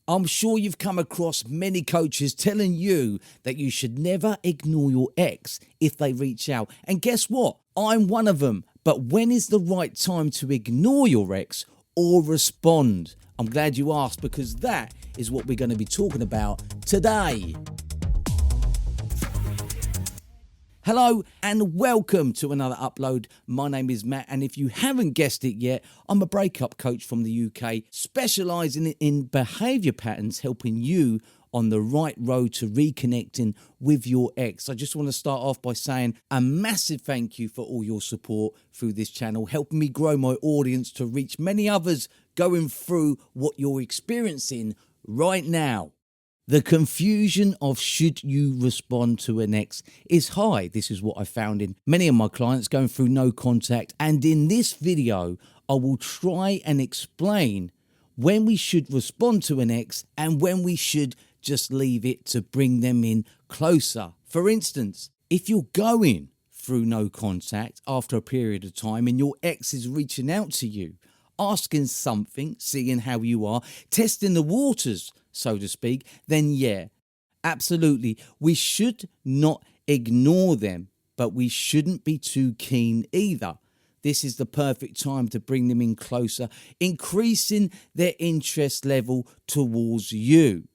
I'm sure you've come across many coaches telling you that you should never ignore your ex if they reach out. And guess what? I'm one of them. But when is the right time to ignore your ex or respond? I'm glad you asked, because that is what we're going to be talking about today. Hello and welcome to another upload. My name is Matt, and if you haven't guessed it yet, I'm a breakup coach from the UK, specialising in behaviour patterns, helping you on the right road to reconnecting with your ex. I just want to start off by saying a massive thank you for all your support through this channel, helping me grow my audience to reach many others going through what you're experiencing right now. The confusion of should you respond to an ex is high. This is what I found in many of my clients going through no contact. And in this video, I will try and explain when we should respond to an ex and when we should just leave it to bring them in closer. For instance, if you're going through no contact after a period of time and your ex is reaching out to you, asking something, seeing how you are, testing the waters, so to speak, then yeah, absolutely, we should not ignore them, but we shouldn't be too keen either. This is the perfect time to bring them in closer, increasing their interest level towards you.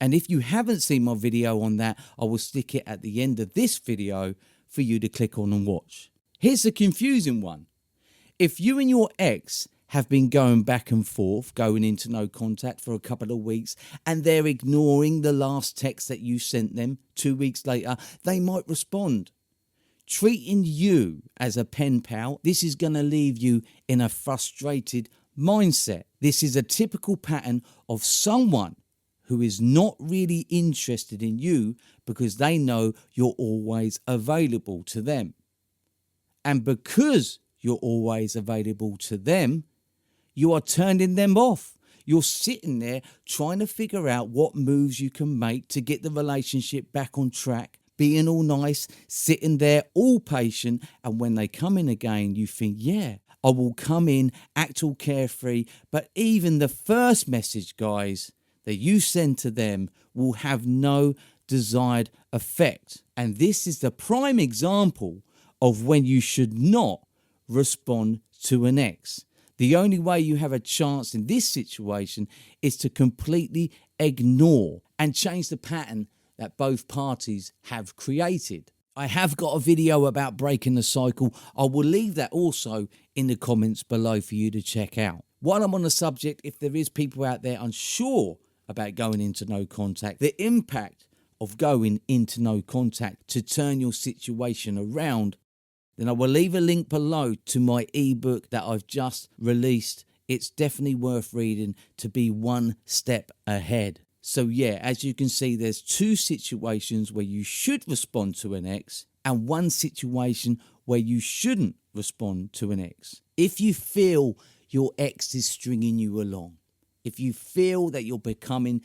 And if you haven't seen my video on that, I will stick it at the end of this video for you to click on and watch. Here's the confusing one. If you and your ex have been going back and forth, going into no contact for a couple of weeks, and they're ignoring the last text that you sent them 2 weeks later, they might respond. Treating you as a pen pal, this is going to leave you in a frustrated mindset. This is a typical pattern of someone who is not really interested in you because they know you're always available to them. And because you're always available to them, you are turning them off. You're sitting there trying to figure out what moves you can make to get the relationship back on track, being all nice, sitting there all patient, and when they come in again, you think, yeah, I will come in, act all carefree, but even the first message, guys, that you send to them will have no desired effect. And this is the prime example of when you should not respond to an ex. The only way you have a chance in this situation is to completely ignore and change the pattern that both parties have created. I have got a video about breaking the cycle. I will leave that also in the comments below for you to check out. While I'm on the subject, if there is people out there unsure about going into no contact, the impact of going into no contact to turn your situation around, then I will leave a link below to my ebook that I've just released. It's definitely worth reading to be one step ahead. So yeah, as you can see, there's two situations where you should respond to an ex and one situation where you shouldn't respond to an ex. If you feel your ex is stringing you along, if you feel that you're becoming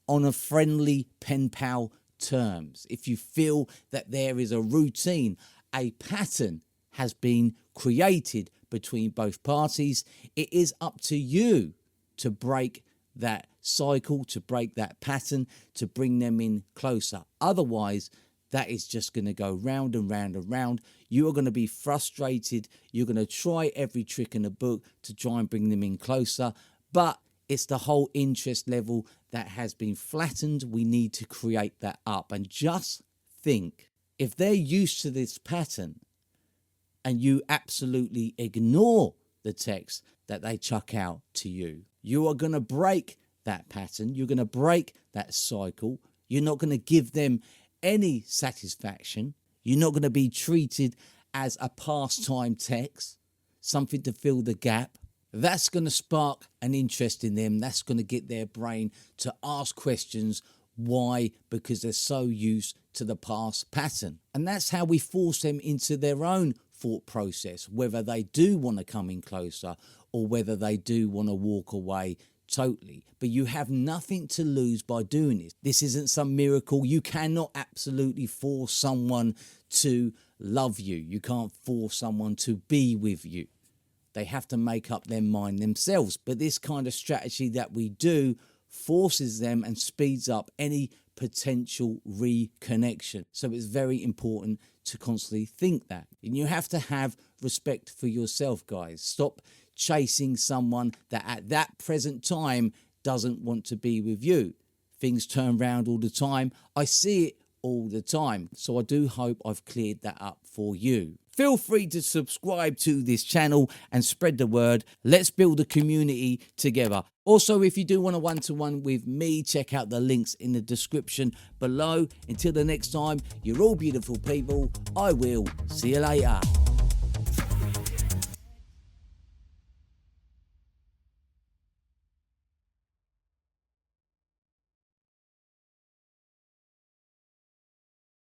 on a friendly pen pal terms, if you feel that there is a routine, a pattern has been created between both parties, it is up to you to break that cycle, to break that pattern, to bring them in closer. Otherwise, that is just going to go round and round and round. You are going to be frustrated. You're going to try every trick in the book to try and bring them in closer, but it's the whole interest level that has been flattened. We need to create that up. And just think, if they're used to this pattern, and you absolutely ignore the text that they chuck out to you, you are going to break that pattern. You're going to break that cycle. You're not going to give them any satisfaction. You're not going to be treated as a pastime text, something to fill the gap. That's going to spark an interest in them. That's going to get their brain to ask questions. Why? Because they're so used to the past pattern. And that's how we force them into their own thought process, whether they do want to come in closer or whether they do want to walk away totally. But you have nothing to lose by doing this. This isn't some miracle. You cannot absolutely force someone to love you. You can't force someone to be with you. They have to make up their mind themselves. But this kind of strategy that we do forces them and speeds up any potential reconnection. So it's very important to constantly think that. And you have to have respect for yourself, guys. Stop chasing someone that at that present time doesn't want to be with you. Things turn around all the time. I see it all the time. So I do hope I've cleared that up for you. Feel free to subscribe to this channel and spread the word. Let's build a community together. Also, if you do want a one-to-one with me, check out the links in the description below. Until the next time, you're all beautiful people. I will see you later.